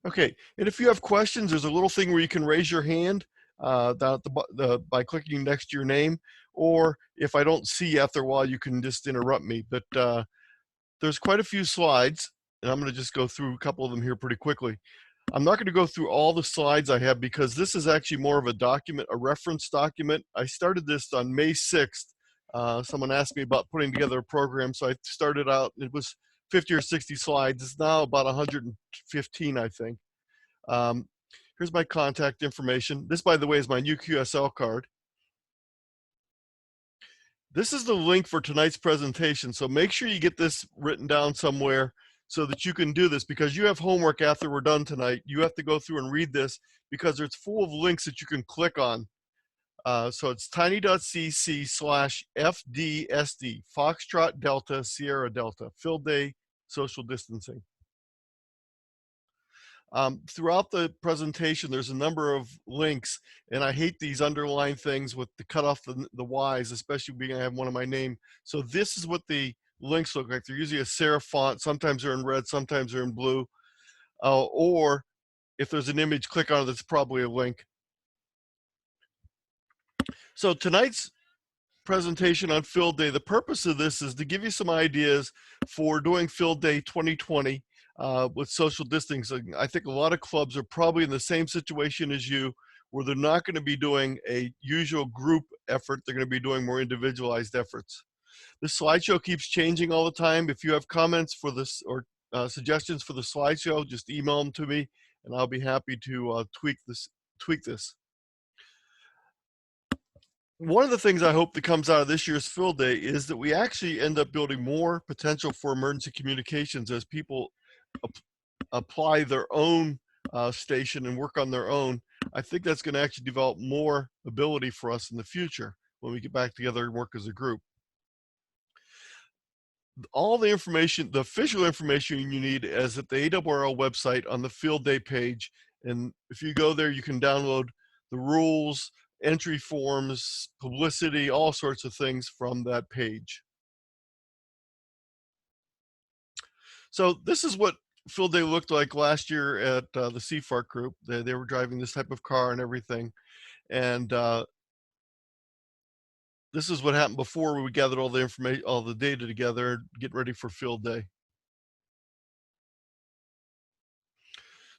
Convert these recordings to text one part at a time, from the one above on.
Okay, and if you have questions, there's a little thing where you can raise your hand down at by clicking next to your name, or if I don't see you after a while, you can just interrupt me. But there's quite a few slides, and I'm going to just go through a couple of them here pretty quickly. I'm not going to go through all the slides I have because this is actually more of a document, a reference document. I started this on May 6th. Someone asked me about putting together a program, so I started out, it was 50 or 60 slides. It's now about 115, I think. Here's my contact information. This, by the way, is my new QSL card. This is the link for tonight's presentation, so make sure you get this written down somewhere so that you can do this, because you have homework after we're done tonight. You have to go through and read this because it's full of links that you can click on. So it's tiny.cc/FDSD, Foxtrot Delta, Sierra Delta, field day, social distancing. Throughout the presentation, there's a number of links, and I hate these underlined things with the cut off the Y's, especially being I have one of my name. So this is what the links look like. They're usually a serif font. Sometimes they're in red, sometimes they're in blue. Or if there's an image, click on it, that's probably a link. So tonight's presentation on Field Day, the purpose of this is to give you some ideas for doing Field Day 2020 with social distancing. I think a lot of clubs are probably in the same situation as you, where they're not going to be doing a usual group effort. They're going to be doing more individualized efforts. This slideshow keeps changing all the time. If you have comments for this or suggestions for the slideshow, just email them to me, and I'll be happy to tweak this. One of the things I hope that comes out of this year's Field Day is that we actually end up building more potential for emergency communications as people apply their own station and work on their own. I think that's going to actually develop more ability for us in the future when we get back together and work as a group. All the information, the official information you need is at the ARRL website on the Field Day page. And if you go there, you can download the rules, entry forms, publicity, all sorts of things from that page. So this is what Field Day looked like last year at the CFARC group. They were driving this type of car and everything. And this is what happened before we gathered all the information, all the data together, get ready for Field Day.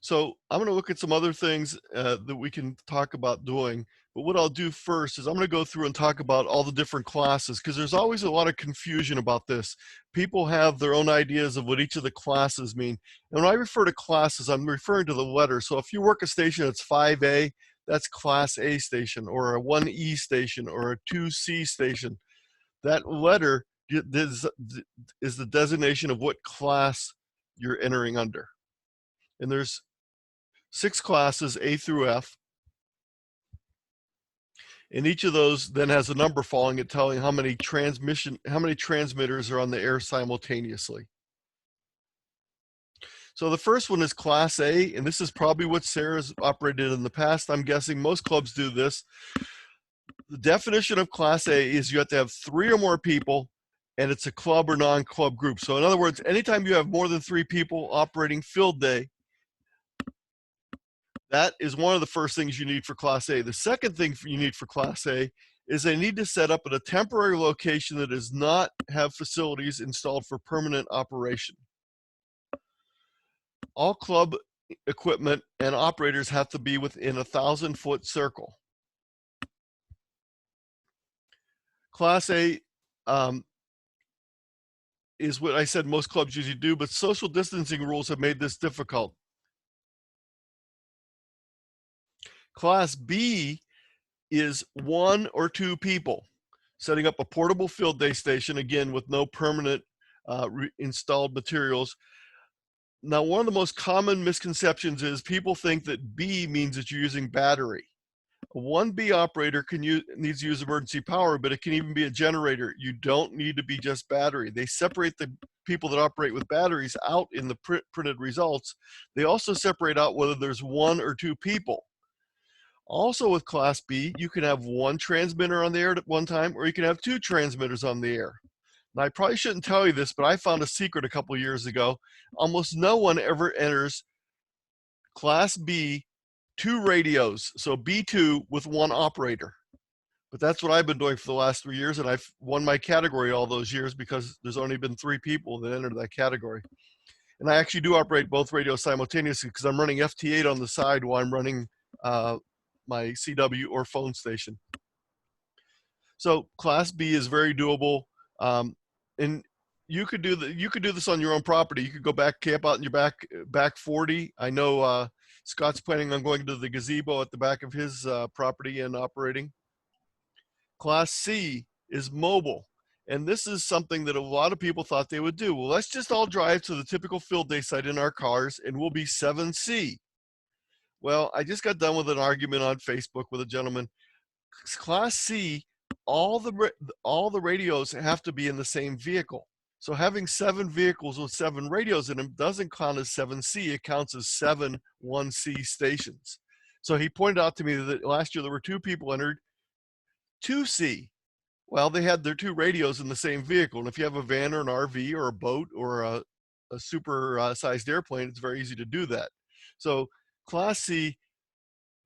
So I'm going to look at some other things that we can talk about doing. But what I'll do first is I'm going to go through and talk about all the different classes, because there's always a lot of confusion about this. People have their own ideas of what each of the classes mean. And when I refer to classes, I'm referring to the letter. So if you work a station that's 5A, that's Class A station, or a 1E station, or a 2C station. That letter is the designation of what class you're entering under. And there's 6 classes, A through F. And each of those then has a number following it, telling how many transmitters are on the air simultaneously. So the first one is Class A, and this is probably what SARA's operated in the past. I'm guessing most clubs do this. The definition of Class A is you have to have 3 or more people, and it's a club or non-club group. So in other words, anytime you have more than 3 people operating Field Day, that is one of the first things you need for Class A. The second thing you need for Class A is they need to set up at a temporary location that does not have facilities installed for permanent operation. All club equipment and operators have to be within a 1,000-foot circle. Class A is what I said most clubs usually do, but social distancing rules have made this difficult. Class B is 1 or 2 people setting up a portable Field Day station, again, with no permanent installed materials. Now, one of the most common misconceptions is people think that B means that you're using battery. A 1B operator needs to use emergency power, but it can even be a generator. You don't need to be just battery. They separate the people that operate with batteries out in the printed results. They also separate out whether there's 1 or 2 people. Also with Class B, you can have 1 transmitter on the air at one time, or you can have 2 transmitters on the air. Now, I probably shouldn't tell you this, but I found a secret a couple years ago. Almost no one ever enters Class B, 2 radios, so B2 with 1 operator. But that's what I've been doing for the last 3 years, and I've won my category all those years because there's only been 3 people that entered that category. And I actually do operate both radios simultaneously because I'm running FT8 on the side while I'm running my CW or phone station. So Class B is very doable, and you could do this on your own property. You could go back, camp out in your back 40. I know Scott's planning on going to the gazebo at the back of his property and operating. Class C is mobile. And this is something that a lot of people thought they would do. Well, let's just all drive to the typical field day site in our cars and we'll be 7C. Well, I just got done with an argument on Facebook with a gentleman. Class C, all the radios have to be in the same vehicle. So having 7 vehicles with 7 radios in them doesn't count as 7C, it counts as 7 1C stations. So he pointed out to me that last year there were 2 people entered 2C. Well, they had their 2 radios in the same vehicle. And if you have a van or an RV or a boat or a super sized airplane, it's very easy to do that. So Class C,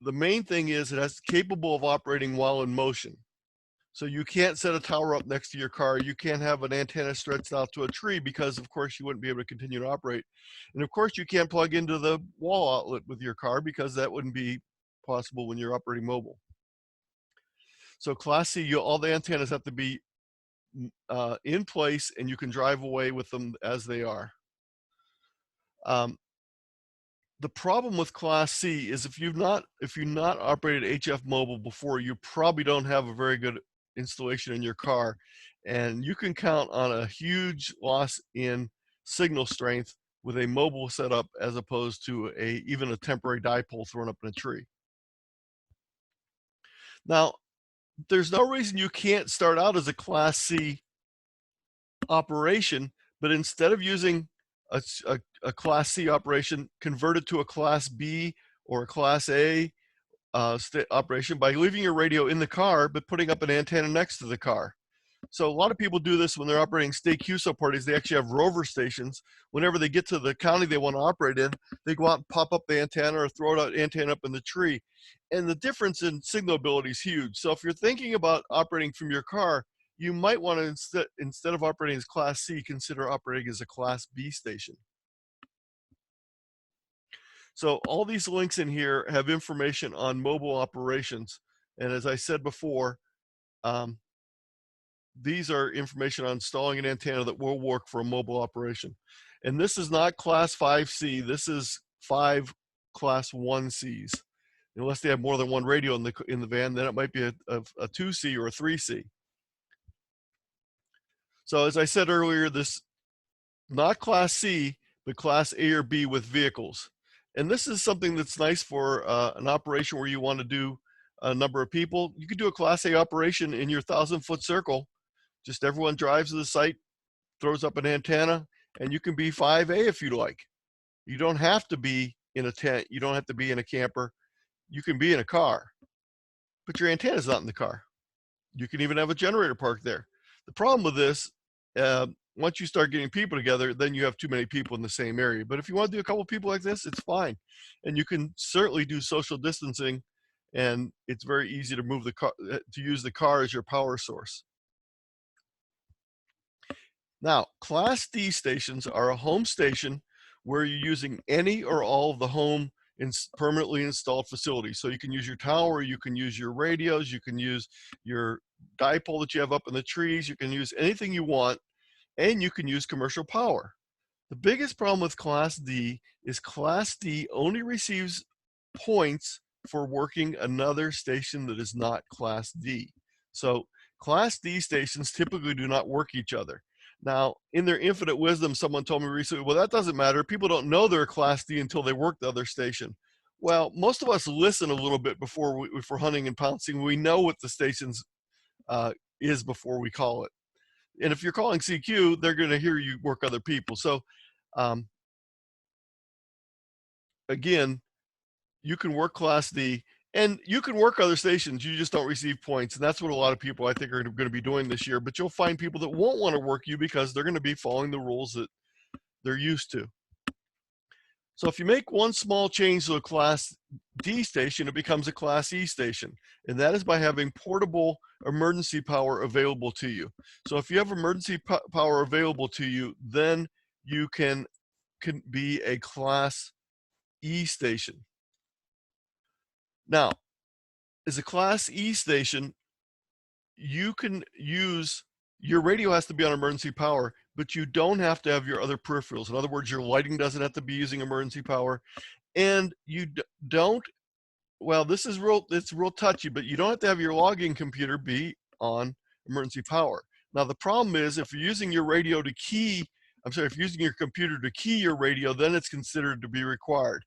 the main thing is it has capable of operating while in motion. So you can't set a tower up next to your car. You can't have an antenna stretched out to a tree because of course you wouldn't be able to continue to operate. And of course you can't plug into the wall outlet with your car because that wouldn't be possible when you're operating mobile. So Class C, all the antennas have to be in place and you can drive away with them as they are. The problem with Class C is if you've not operated HF mobile before, you probably don't have a very good installation in your car, and you can count on a huge loss in signal strength with a mobile setup as opposed to even a temporary dipole thrown up in a tree. Now, there's no reason you can't start out as a Class C operation, but instead of using a Class C operation, convert it to a Class B or a Class A operation by leaving your radio in the car, but putting up an antenna next to the car. So a lot of people do this when they're operating state QSO parties. They actually have rover stations. Whenever they get to the county they want to operate in, they go out and pop up the antenna or throw an antenna up in the tree. And the difference in signal ability is huge. So if you're thinking about operating from your car, you might want to, instead of operating as Class C, consider operating as a Class B station. So all these links in here have information on mobile operations. And as I said before, these are information on installing an antenna that will work for a mobile operation. And this is not Class 5C, this is 5 Class 1Cs. Unless they have more than 1 radio in the van, then it might be a 2C or a 3C. So as I said earlier, this not Class C, but Class A or B with vehicles. And this is something that's nice for an operation where you want to do a number of people. You could do a Class A operation in your 1,000-foot circle. Just everyone drives to the site, throws up an antenna, and you can be 5A if you like. You don't have to be in a tent. You don't have to be in a camper. You can be in a car, but your antenna is not in the car. You can even have a generator parked there. The problem with this, once you start getting people together, then you have too many people in the same area. But if you want to do a couple of people like this, it's fine. And you can certainly do social distancing, and it's very easy to move the car, to use the car as your power source. Now, Class D stations are a home station where you're using any or all of the home permanently installed facilities. So you can use your tower, you can use your radios, you can use your dipole that you have up in the trees, you can use anything you want, and you can use commercial power. The biggest problem with Class D is Class D only receives points for working another station that is not Class D. So Class D stations typically do not work each other. Now, in their infinite wisdom, someone told me recently, well, that doesn't matter. People don't know they're a Class D until they work the other station. Well, most of us listen a little bit before if we're hunting and pouncing. We know what the station's is before we call it. And if you're calling CQ, they're going to hear you work other people. So again, you can work Class D and you can work other stations. You just don't receive points. And that's what a lot of people I think are going to be doing this year. But you'll find people that won't want to work you because they're going to be following the rules that they're used to. So if you make one small change to a Class D station, it becomes a Class E station. And that is by having portable emergency power available to you. So if you have emergency power available to you, then you can be a Class E station. Now, as a Class E station, you can use, your radio has to be on emergency power, but you don't have to have your other peripherals. In other words, your lighting doesn't have to be using emergency power, and you don't, well, this is it's real touchy, but you don't have to have your logging computer be on emergency power. Now, the problem is if you're using your radio to key, if you're using your computer to key your radio, then it's considered to be required.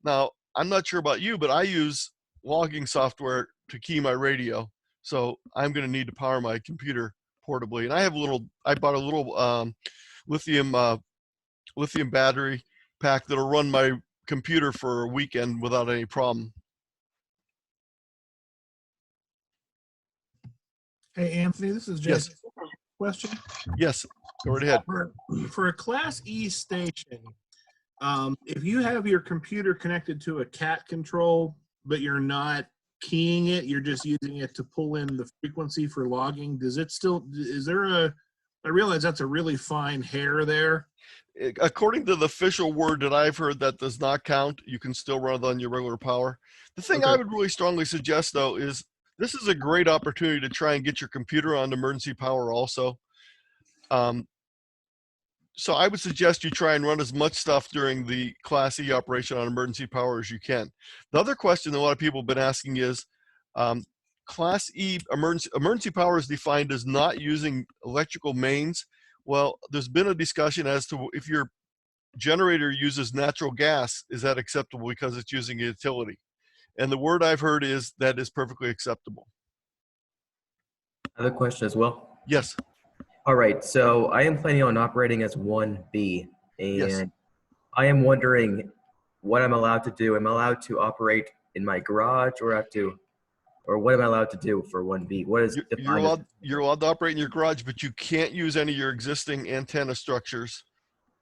Now, I'm not sure about you, but I use logging software to key my radio. So I'm going to need to power my computer portably. And I bought a little lithium battery pack that'll run my computer for a weekend without any problem. Hey, Anthony, this is Jason. Yes. Question? Yes, go right ahead. For a Class E station, if you have your computer connected to a CAT control, but you're not keying it, you're just using it to pull in the frequency for logging, does it still, I realize that's a really fine hair there. According to the official word that I've heard, that does not count. You can still run it on your regular power. The thing I would really strongly suggest, though, is this is a great opportunity to try and get your computer on emergency power also. So I would suggest you try and run as much stuff during the Class E operation on emergency power as you can. The other question that a lot of people have been asking is, Class E emergency power is defined as not using electrical mains. Well, there's been a discussion as to if your generator uses natural gas, is that acceptable because it's using a utility? And the word I've heard is that is perfectly acceptable. I have a question as well. Yes. All right, so I am planning on operating as 1B, and yes, I am wondering what I'm allowed to do. Am I allowed to operate in my garage, or what am I allowed to do for 1B? What is you're allowed to operate in your garage, but you can't use any of your existing antenna structures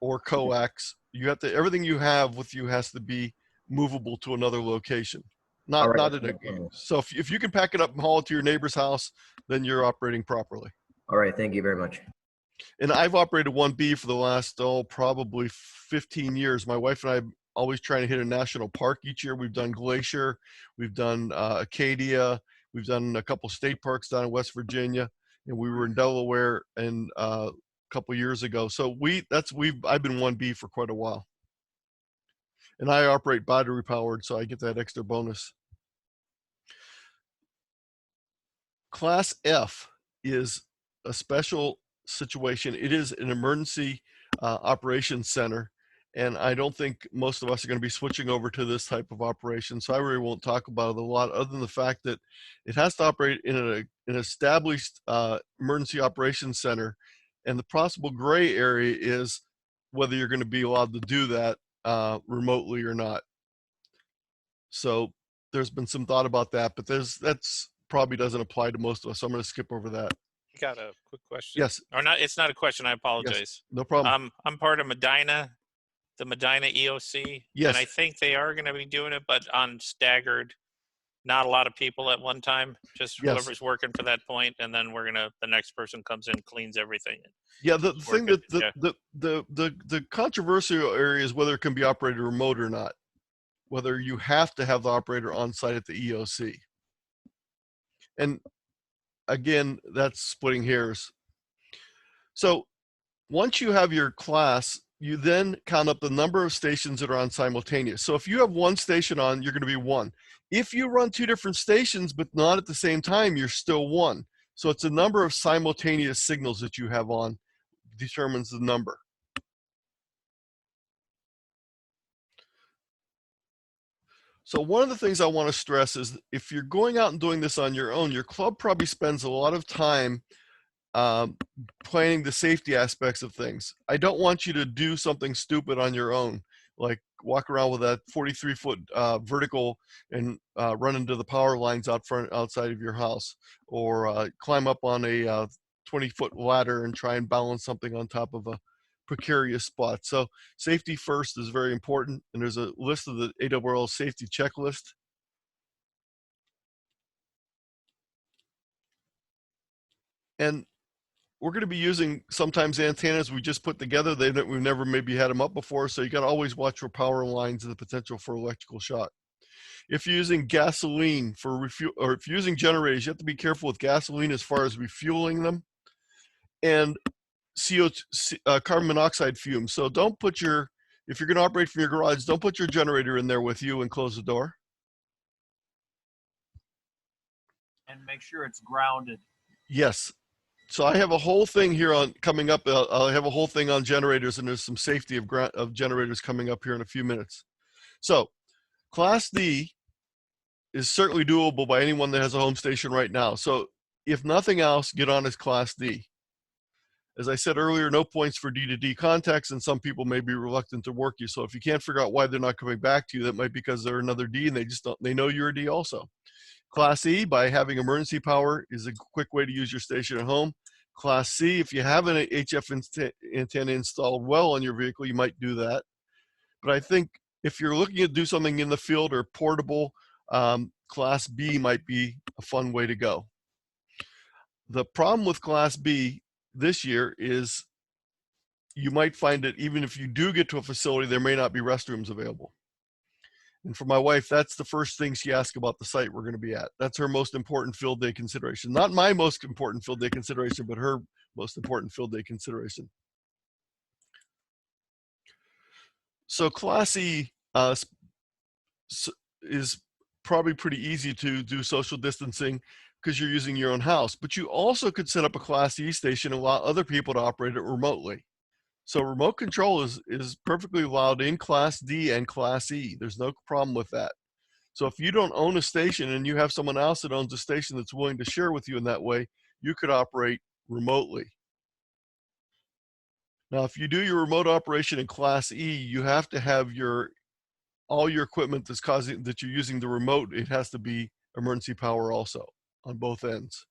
or coax. You have to, everything you have with you has to be movable to another location. Not in a, so if you can pack it up and haul it to your neighbor's house, then you're operating properly. All right, thank you very much. And I've operated 1B for the last, probably 15 years. My wife and I always trying to hit a national park each year. We've done Glacier, we've done Acadia, we've done a couple state parks down in West Virginia, and we were in Delaware and a couple years ago. So I've been 1B for quite a while. And I operate battery powered, so I get that extra bonus. Class F is a special situation. It is an emergency operations center, and I don't think most of us are going to be switching over to this type of operation, so I really won't talk about it a lot, other than the fact that it has to operate in an established emergency operations center, and the possible gray area is whether you're going to be allowed to do that remotely or not. So there's been some thought about that, but that's probably doesn't apply to most of us, so I'm going to skip over that. Got a quick question. Yes. Or not, it's not a question, I apologize. Yes, no problem. I'm part of Medina, the Medina EOC. Yes. And I think they are going to be doing it, but on staggered, not a lot of people at one time, just whoever's working for that point, and then the next person comes in, cleans everything. Yeah, the thing that the controversial area is whether it can be operated remote or not, whether you have to have the operator on site at the EOC. And again, that's splitting hairs. So once you have your class, you then count up the number of stations that are on simultaneous. So if you have one station on, you're going to be one. If you run two different stations, but not at the same time, you're still one. So it's a number of simultaneous signals that you have on determines the number. So one of the things I want to stress is if you're going out and doing this on your own, your club probably spends a lot of time planning the safety aspects of things. I don't want you to do something stupid on your own, like walk around with that 43-foot vertical and run into the power lines outside of your house, or climb up on a 20-foot ladder and try and balance something on top of a precarious spots. So safety first is very important, and there's a list of the AWL safety checklist. And we're going to be using sometimes antennas we just put together. We've never maybe had them up before, so you got to always watch for power lines and the potential for electrical shock. If you're using gasoline for refuel, or if you're using generators, you have to be careful with gasoline as far as refueling them, and carbon monoxide fumes. So don't put if you're going to operate from your garage, don't put your generator in there with you and close the door. And make sure it's grounded. Yes. So I have a whole thing here on coming up. I'll have a whole thing on generators, and there's some safety of generators coming up here in a few minutes. So Class D is certainly doable by anyone that has a home station right now. So if nothing else, get on as Class D. As I said earlier, no points for D2D contacts, and some people may be reluctant to work you. So if you can't figure out why they're not coming back to you, that might be because they're another D and they know you're a D also. Class E, by having emergency power, is a quick way to use your station at home. Class C, if you have an HF antenna installed well on your vehicle, you might do that. But I think if you're looking to do something in the field or portable, Class B might be a fun way to go. The problem with Class B this year is you might find that even if you do get to a facility, there may not be restrooms available. And for my wife, that's the first thing she asks about the site we're going to be at. That's her most important field day consideration. Not my most important field day consideration, but her most important field day consideration. So Class E is probably pretty easy to do social distancing because you're using your own house. But you also could set up a Class E station and allow other people to operate it remotely. So remote control is perfectly allowed in Class D and Class E. There's no problem with that. So if you don't own a station and you have someone else that owns a station that's willing to share with you in that way, you could operate remotely. Now, if you do your remote operation in Class E, you have to have all your equipment that you're using the remote, it has to be emergency power also on both ends.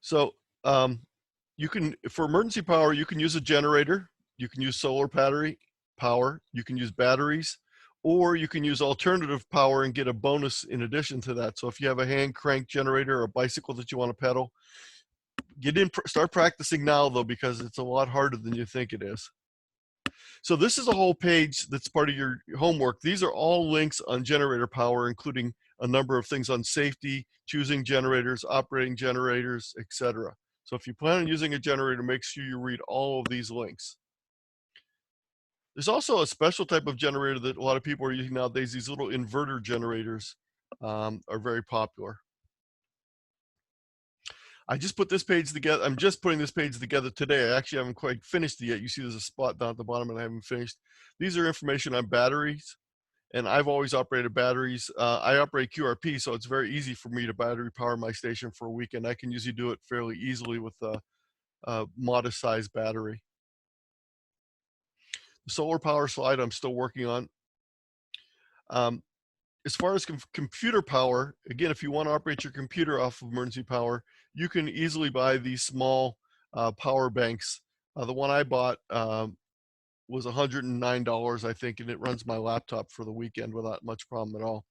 So you can, for emergency power, you can use a generator, you can use solar battery power, you can use batteries, or you can use alternative power and get a bonus in addition to that. So if you have a hand crank generator or a bicycle that you want to pedal, start practicing now though, because it's a lot harder than you think it is. So this is a whole page that's part of your homework. These are all links on generator power, including a number of things on safety, choosing generators, operating generators, etc. So if you plan on using a generator, make sure you read all of these links. There's also a special type of generator that a lot of people are using nowadays. These little inverter generators are very popular. I just put this page together. I'm just putting this page together today. I actually haven't quite finished it yet. You see there's a spot down at the bottom and I haven't finished. These are information on batteries, and I've always operated batteries. I operate QRP, so it's very easy for me to battery power my station for a weekend. I can usually do it fairly easily with a modest size battery. The solar power slide I'm still working on. As far as computer power, again, if you want to operate your computer off of emergency power, you can easily buy these small power banks. The one I bought was $109, I think, and it runs my laptop for the weekend without much problem at all.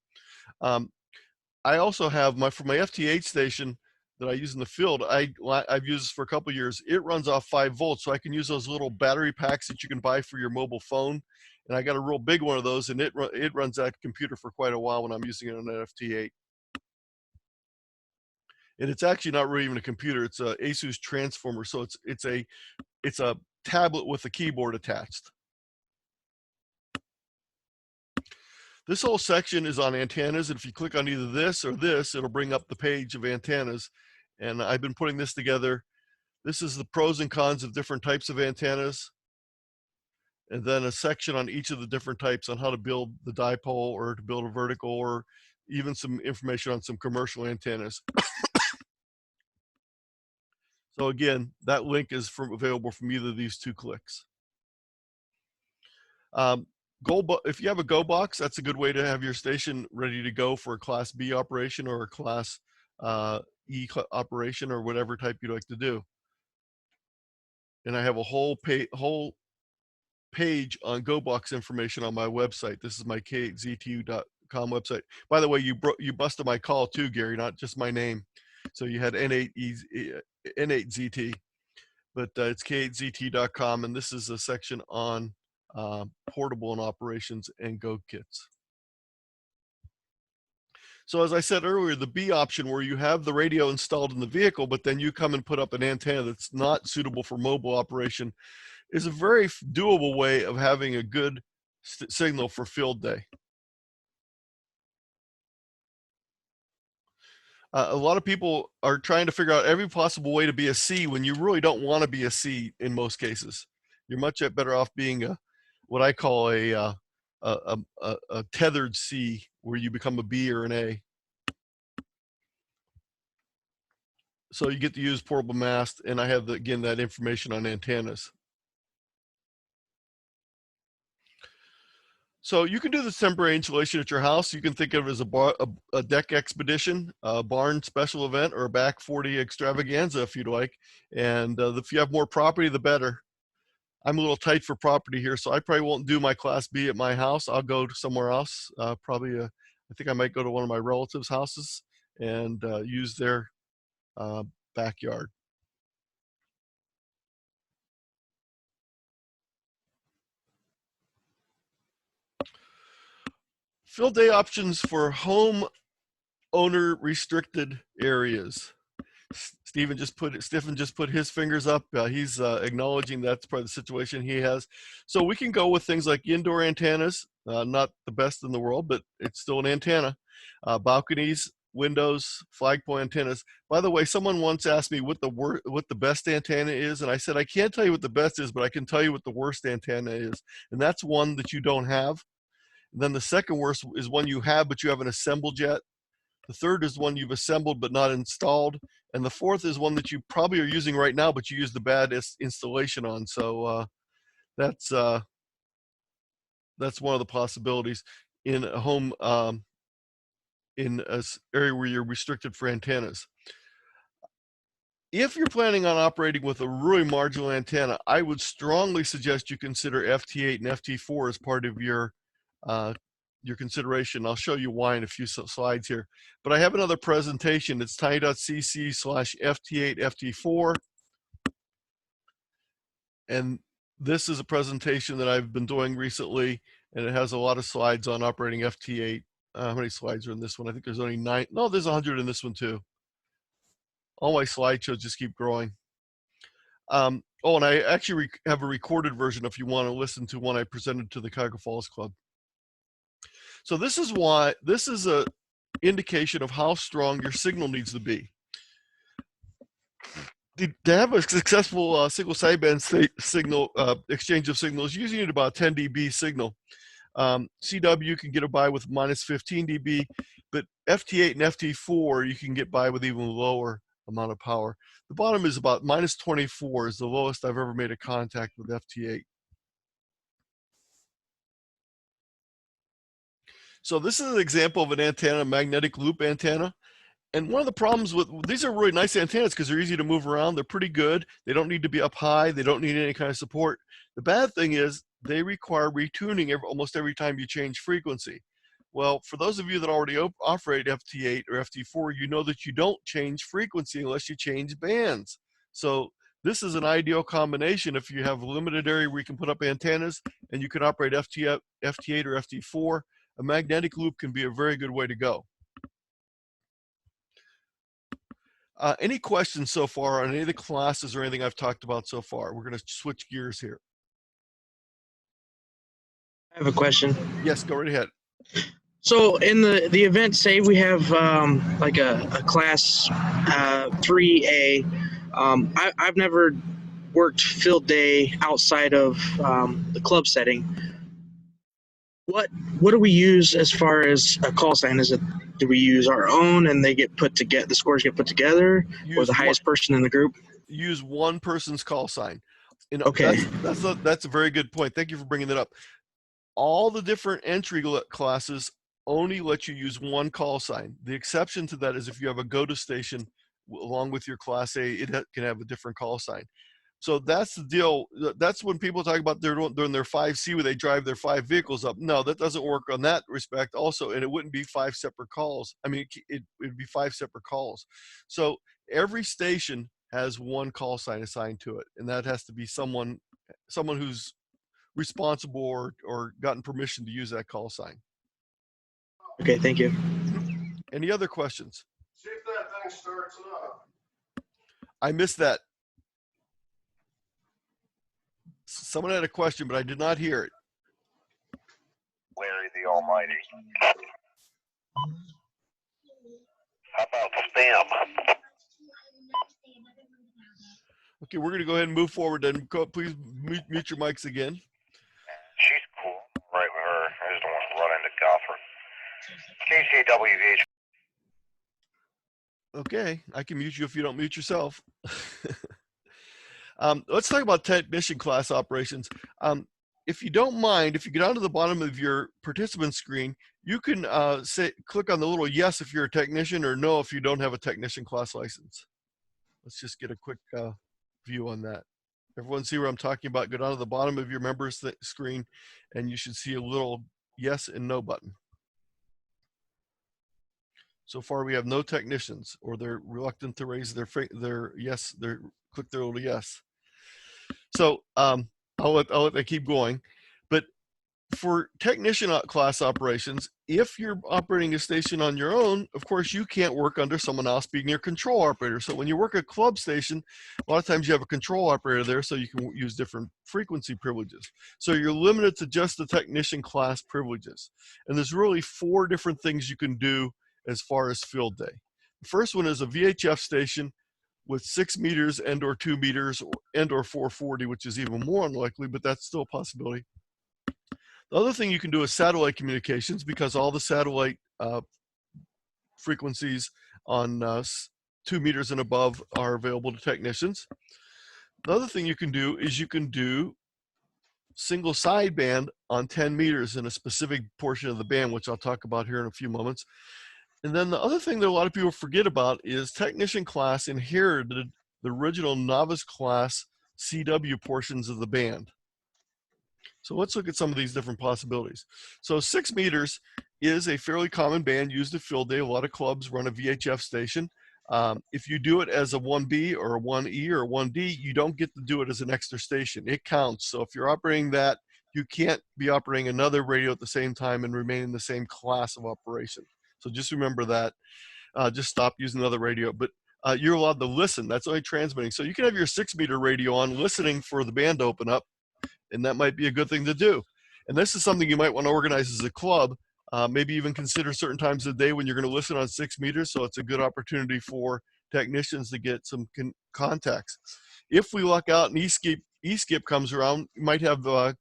I also have for my FTH station that I use in the field, I've used this for a couple of years. It runs off 5 volts, so I can use those little battery packs that you can buy for your mobile phone. And I got a real big one of those, and it runs that computer for quite a while when I'm using it on an FT8. And it's actually not really even a computer; it's a ASUS transformer. So it's a tablet with a keyboard attached. This whole section is on antennas, and if you click on either this or this, it'll bring up the page of antennas. And I've been putting this together. This is the pros and cons of different types of antennas, and then a section on each of the different types on how to build the dipole or to build a vertical, or even some information on some commercial antennas. So again, that link is available from either of these 2 clicks. If you have a Go box, that's a good way to have your station ready to go for a Class B operation or a Class operation or whatever type you'd like to do. And I have a whole page on GoBox information on my website. This is my k8ztu.com website. By the way, you busted my call too, Gary, not just my name. So you had N8ZT, but it's k8zt.com, and this is a section on portable and operations and Go kits. So as I said earlier, the B option, where you have the radio installed in the vehicle, but then you come and put up an antenna that's not suitable for mobile operation, is a very doable way of having a good signal for field day. A lot of people are trying to figure out every possible way to be a C when you really don't want to be a C in most cases. You're much better off being what I call a tethered C, where you become a B or an A. So you get to use portable mast, and I have, again, that information on antennas. So you can do this temporary installation at your house. You can think of it as a deck expedition, a barn special event, or a back 40 extravaganza if you'd like. And if you have more property, the better. I'm a little tight for property here, so I probably won't do my Class B at my house. I'll go to somewhere else. I think I might go to one of my relatives' houses and use their backyard. Field day options for home owner restricted areas. Stephen just put his fingers up. He's acknowledging that's part of the situation he has. So we can go with things like indoor antennas, not the best in the world, but it's still an antenna. Balconies, windows, flagpole antennas. By the way, someone once asked me what the best antenna is, and I said I can't tell you what the best is, but I can tell you what the worst antenna is, and that's one that you don't have. And then the second worst is one you have, but you haven't assembled yet. The third is one you've assembled but not installed. And the fourth is one that you probably are using right now, but you used the bad installation on. So that's one of the possibilities in a home, in an area where you're restricted for antennas. If you're planning on operating with a really marginal antenna, I would strongly suggest you consider FT8 and FT4 as part of your consideration. I'll show you why in a few slides here. But I have another presentation. It's tiny.cc/FT8FT4. And this is a presentation that I've been doing recently, and it has a lot of slides on operating FT8. How many slides are in this one? I think there's only 9. No, there's 100 in this one too. All my slideshows just keep growing. Oh, and I actually have a recorded version if you want to listen to one I presented to the Cuyahoga Falls Club. So this is a indication of how strong your signal needs to be. To have a successful single sideband signal exchange of signals, usually need about 10 dB signal. CW can get by with minus 15 dB, but FT8 and FT4 you can get by with even lower amount of power. The bottom is about minus 24 is the lowest I've ever made a contact with FT8. So this is an example of an antenna, a magnetic loop antenna. And one of the problems with these are really nice antennas because they're easy to move around. They're pretty good. They don't need to be up high. They don't need any kind of support. The bad thing is they require retuning almost every time you change frequency. Well, for those of you that already operate FT8 or FT4, you know that you don't change frequency unless you change bands. So this is an ideal combination if you have a limited area where you can put up antennas and you can operate FT8 or FT4. A magnetic loop can be a very good way to go. Any questions so far on any of the classes or anything I've talked about so far? We're going to switch gears here. I have a question. Yes, go right ahead. So in the event, say we have like a class 3A. I've never worked field day outside of the club setting. What do we use as far as a call sign? Do we use our own and they get put together, the scores get put together, or the highest person in the group? Use one person's call sign. You know, okay. That's a very good point. Thank you for bringing that up. All the different entry classes only let you use one call sign. The exception to that is if you have a go-to station along with your Class A, it can have a different call sign. So that's the deal. That's when people talk about they're doing their 5C where they drive their 5 vehicles up. No, that doesn't work on that respect also, and it wouldn't be 5 separate calls. I mean, it'd be 5 separate calls. So every station has one call sign assigned to it, and that has to be someone who's responsible or gotten permission to use that call sign. Okay, thank you. Any other questions? See if that thing starts up. I missed that. Someone had a question, but I did not hear it. Larry the Almighty. How about spam? Okay, we're going to go ahead and move forward then. Please mute your mics again. She's cool. Right with her. I just don't want to run into Gothard. KCWH. Okay, I can mute you if you don't mute yourself. Let's talk about technician class operations. If you don't mind, if you get down to the bottom of your participant screen, you can click on the little yes if you're a technician or no if you don't have a technician class license. Let's just get a quick view on that. Everyone see where I'm talking about? Go down to the bottom of your members screen and you should see a little yes and no button. So far we have no technicians, or they're reluctant to raise their yes, click their little yes. So I'll let that keep going. But for technician class operations, if you're operating a station on your own, of course you can't work under someone else being your control operator. So when you work a club station, a lot of times you have a control operator there so you can use different frequency privileges. So you're limited to just the technician class privileges. And there's really 4 different things you can do as far as field day. The first one is a VHF station with 6 meters and or 2 meters and or 440, which is even more unlikely, but that's still a possibility. The other thing you can do is satellite communications, because all the satellite frequencies on 2 meters and above are available to technicians. The other thing you can do is you can do single sideband on 10 meters in a specific portion of the band, which I'll talk about here in a few moments. And then the other thing that a lot of people forget about is technician class inherited the original novice class CW portions of the band. So let's look at some of these different possibilities. So 6 meters is a fairly common band used at field day. A lot of clubs run a VHF station. If you do it as a 1B or a 1E or a 1D, you don't get to do it as an extra station. It counts. So if you're operating that, you can't be operating another radio at the same time and remain in the same class of operation. So just remember that. Just stop using another radio. But you're allowed to listen. That's only transmitting. So you can have your 6 meter radio on listening for the band to open up, and that might be a good thing to do. And this is something you might want to organize as a club. Maybe even consider certain times of the day when you're going to listen on 6 meters. So it's a good opportunity for technicians to get some contacts. If we luck out and E-skip comes around, you might have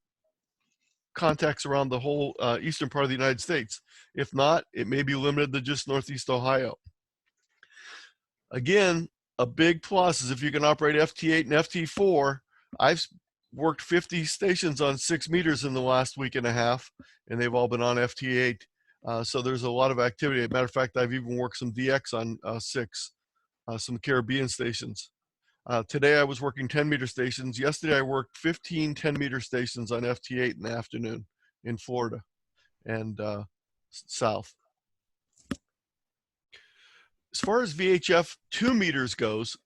contacts around the whole eastern part of the United States. If not, it may be limited to just Northeast Ohio. Again, a big plus is if you can operate FT8 and FT4. I've worked 50 stations on 6 meters in the last week and a half, and they've all been on FT8. So there's a lot of activity. As a matter of fact, I've even worked some DX on 6, some Caribbean stations. Today I was working 10 meter stations. Yesterday I worked 15 10 meter stations on FT8 in the afternoon in Florida and south. As far as VHF 2 meters goes,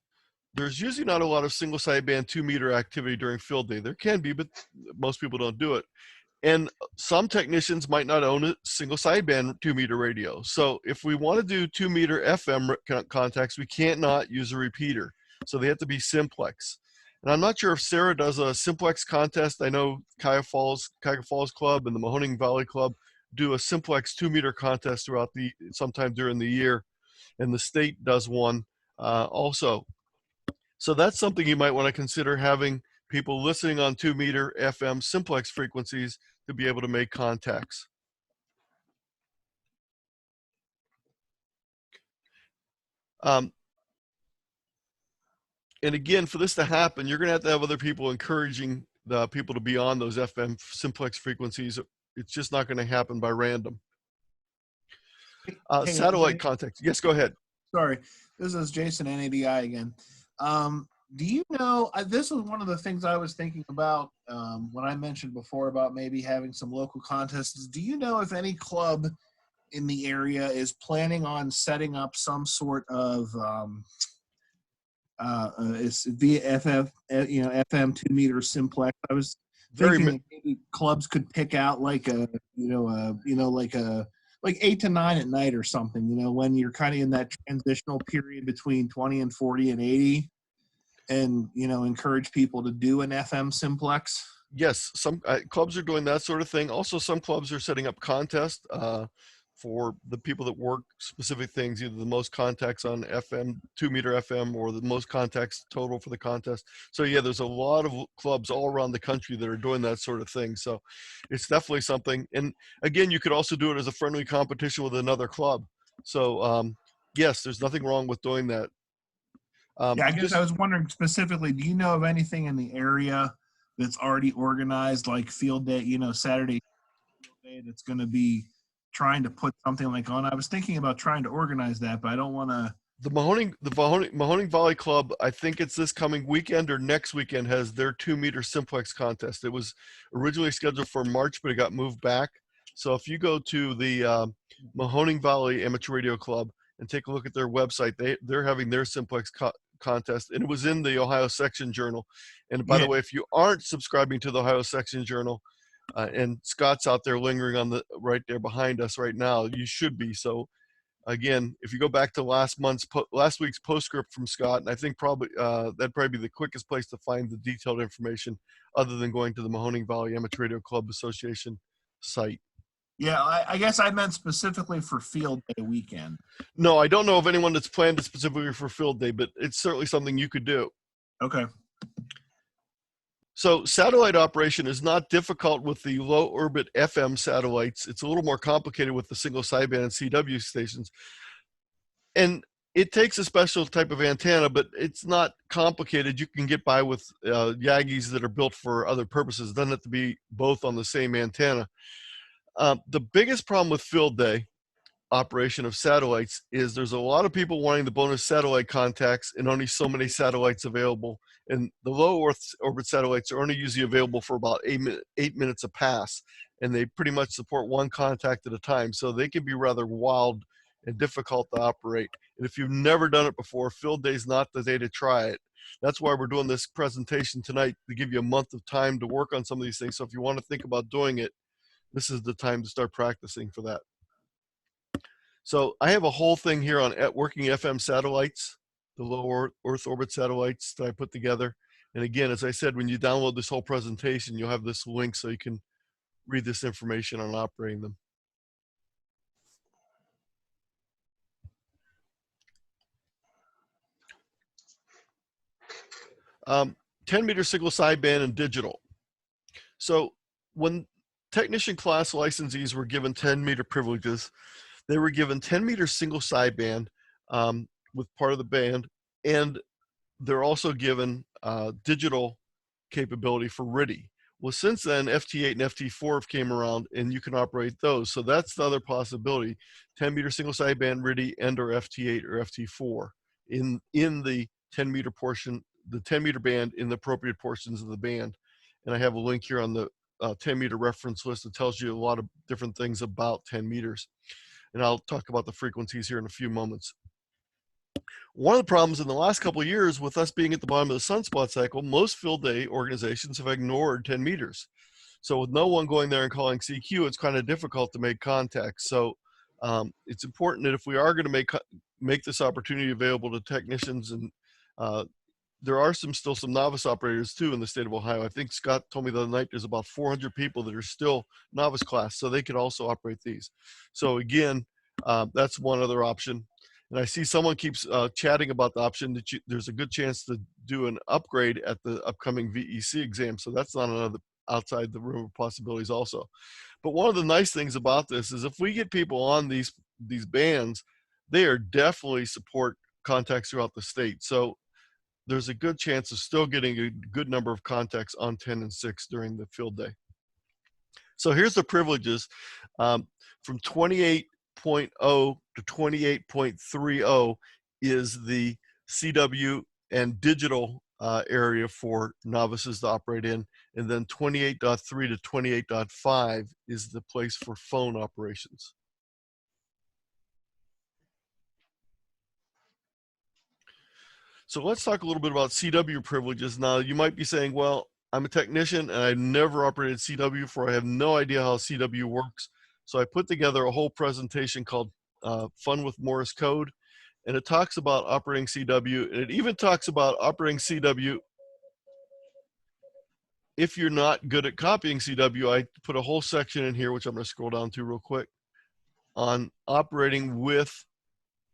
there's usually not a lot of single sideband 2 meter activity during field day. There can be, but most people don't do it. And some technicians might not own a single sideband 2 meter radio. So if we want to do 2 meter FM contacts, we can't not use a repeater. So they have to be simplex. And I'm not sure if SARA does a simplex contest. I know Cuyahoga Falls Club and the Mahoning Valley Club do a simplex 2 meter contest throughout sometime during the year. And the state does one also. So that's something you might want to consider, having people listening on 2 meter FM simplex frequencies to be able to make contacts. And again, for this to happen, you're going to have other people encouraging the people to be on those FM simplex frequencies. It's just not going to happen by random. Hey, satellite AJ, contacts. Yes, go ahead. sorry, this is Jason NADI again. Do you know? This is one of the things I was thinking about when I mentioned before about maybe having some local contests. Do you know if any club in the area is planning on setting up some sort of it's via FF, FM 2-meter simplex? I was Very, thinking that maybe clubs could pick out like like 8 to 9 at night or something, when you're kind of in that transitional period between 20 and 40 and 80, and encourage people to do an FM simplex. yes, some clubs are doing that sort of thing. Also, some clubs are setting up contests for the people that work specific things, either the most contacts on FM, 2-meter FM, or the most contacts total for the contest. So yeah, there's a lot of clubs all around the country that are doing that sort of thing. So it's definitely something. And again, you could also do it as a friendly competition with another club. So yes, there's nothing wrong with doing that. Yeah, I guess I was wondering specifically, do you know of anything in the area that's already organized, like field day, Saturday field day, that's going to be trying to put something like on? I was thinking about trying to organize that, but I don't want to. The Mahoning Valley Club, I think it's this coming weekend or next weekend, has their 2-meter simplex contest. It was originally scheduled for March, but it got moved back. So if you go to the Mahoning Valley Amateur Radio Club and take a look at their website, they're having their simplex contest, and it was in the Ohio Section Journal. And by the way, if you aren't subscribing to the Ohio Section Journal, and Scott's out there lingering on the right there behind us right now, you should be. So again, if you go back to last week's postscript from Scott, and I think probably that'd probably be the quickest place to find the detailed information, other than going to the Mahoning Valley Amateur Radio Club Association site. Yeah, I guess I meant specifically for field day weekend. No, I don't know of anyone that's planned it specifically for field day, but it's certainly something you could do. Okay. So satellite operation is not difficult with the low orbit FM satellites. It's a little more complicated with the single sideband and CW stations. And it takes a special type of antenna, but it's not complicated. You can get by with Yagis that are built for other purposes. It doesn't have to be both on the same antenna. The biggest problem with field day operation of satellites is there's a lot of people wanting the bonus satellite contacts and only so many satellites available. And the low Earth orbit satellites are only usually available for about 8 minutes a pass. And they pretty much support one contact at a time. So they can be rather wild and difficult to operate. And if you've never done it before, field day is not the day to try it. That's why we're doing this presentation tonight, to give you a month of time to work on some of these things. So if you want to think about doing it, this is the time to start practicing for that. So I have a whole thing here on working FM satellites, the low Earth orbit satellites that I put together. And again, as I said, when you download this whole presentation, you'll have this link so you can read this information on operating them. Um, 10-meter single sideband and digital. So when technician class licensees were given 10-meter privileges, they were given 10-meter single sideband with part of the band, and they're also given digital capability for RTTY. Well, since then, FT8 and FT4 have came around, and you can operate those. So that's the other possibility: 10-meter single sideband RTTY and/or FT8 or FT4 in the 10-meter portion, the 10-meter band in the appropriate portions of the band. And I have a link here on the 10-meter reference list that tells you a lot of different things about 10 meters. And I'll talk about the frequencies here in a few moments. One of the problems in the last couple of years with us being at the bottom of the sunspot cycle, most field day organizations have ignored 10 meters. So with no one going there and calling CQ, it's kind of difficult to make contact. So it's important that if we are going to make this opportunity available to technicians, and there are still some novice operators too in the state of Ohio. I think Scott told me the other night there's about 400 people that are still novice class, so they could also operate these. So again, that's one other option. And I see someone keeps chatting about the option that there's a good chance to do an upgrade at the upcoming VEC exam. So that's not another outside the realm of possibilities also. But one of the nice things about this is if we get people on these bands, they are definitely support contacts throughout the state. So there's a good chance of still getting a good number of contacts on 10 and 6 during the field day. So here's the privileges. From 28 to 28.30 is the CW and digital area for novices to operate in. And then 28.3 to 28.5 is the place for phone operations. So let's talk a little bit about CW privileges. Now, you might be saying, well, I'm a technician and I've never operated CW before. I have no idea how CW works. So I put together a whole presentation called Fun with Morse Code. And it talks about operating CW. And it even talks about operating CW if you're not good at copying CW. I put a whole section in here, which I'm going to scroll down to real quick, on operating with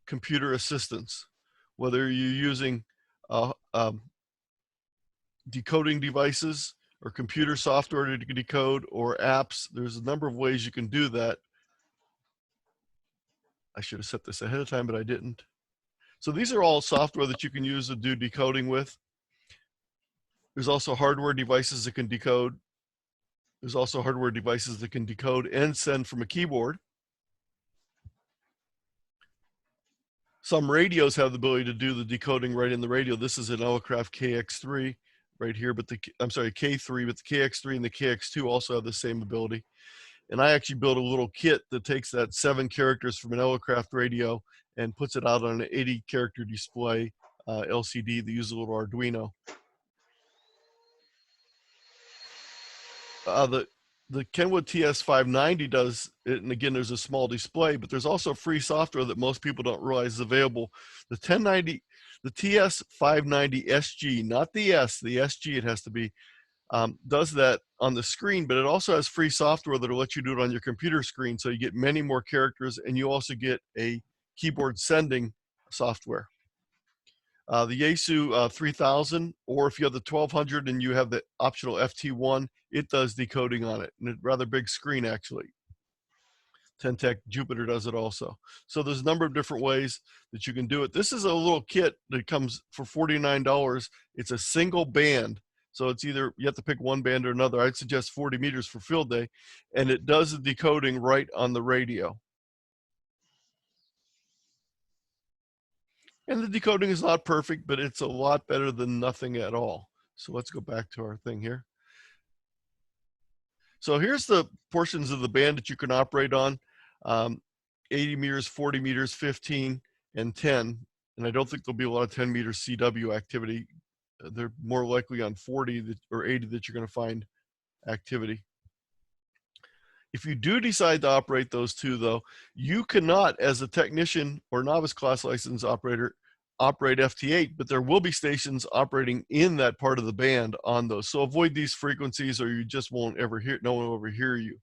computer assistance. Whether you're using decoding devices or computer software to decode or apps, there's a number of ways you can do that. I should have set this ahead of time, but I didn't. So these are all software that you can use to do decoding with. There's also hardware devices that can decode. There's also hardware devices that can decode and send from a keyboard. Some radios have the ability to do the decoding right in the radio. This is an Elecraft KX3 right here, but I'm sorry, K3, but the KX3 and the KX2 also have the same ability. And I actually built a little kit that takes that 7 characters from an Elecraft radio and puts it out on an 80 character display LCD that uses a little Arduino. The Kenwood TS590 does it, and again, there's a small display, but there's also free software that most people don't realize is available. The TS590 SG, not the S, the SG it has to be, does that on the screen, but it also has free software that'll let you do it on your computer screen, so you get many more characters, and you also get a keyboard sending software. The Yaesu 3000, or if you have the 1200 and you have the optional FT1, it does decoding on it, and a rather big screen actually. Tentec Jupiter does it also. So there's a number of different ways that you can do it. This is a little kit that comes for $49. It's a single band. So it's either, you have to pick one band or another. I'd suggest 40 meters for field day, and it does the decoding right on the radio. And the decoding is not perfect, but it's a lot better than nothing at all. So let's go back to our thing here. So here's the portions of the band that you can operate on. 80 meters, 40 meters, 15, and 10. And I don't think there'll be a lot of 10 meter CW activity. They're more likely on 40 or 80 that you're going to find activity. If you do decide to operate those two, though, you cannot, as a technician or novice class license operator, operate FT8, but there will be stations operating in that part of the band on those. So avoid these frequencies, or you just won't ever hear, no one will ever hear you.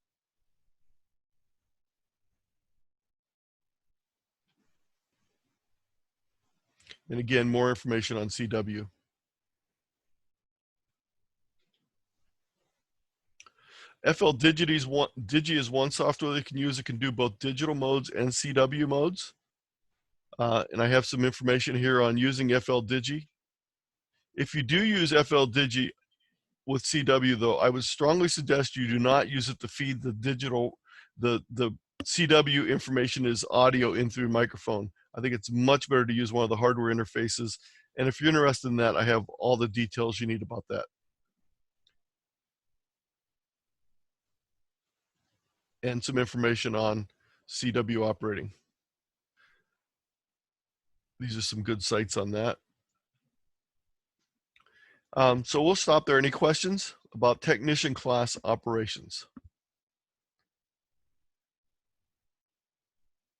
And again, more information on CW. FL Digi is one software that you can use. It can do both digital modes and CW modes. And I have some information here on using FL Digi. If you do use FL Digi with CW, though, I would strongly suggest you do not use it to feed the digital. The CW information is audio in through microphone. I think it's much better to use one of the hardware interfaces. And if you're interested in that, I have all the details you need about that. And some information on CW operating. These are some good sites on that. So we'll stop there. Any questions about technician class operations?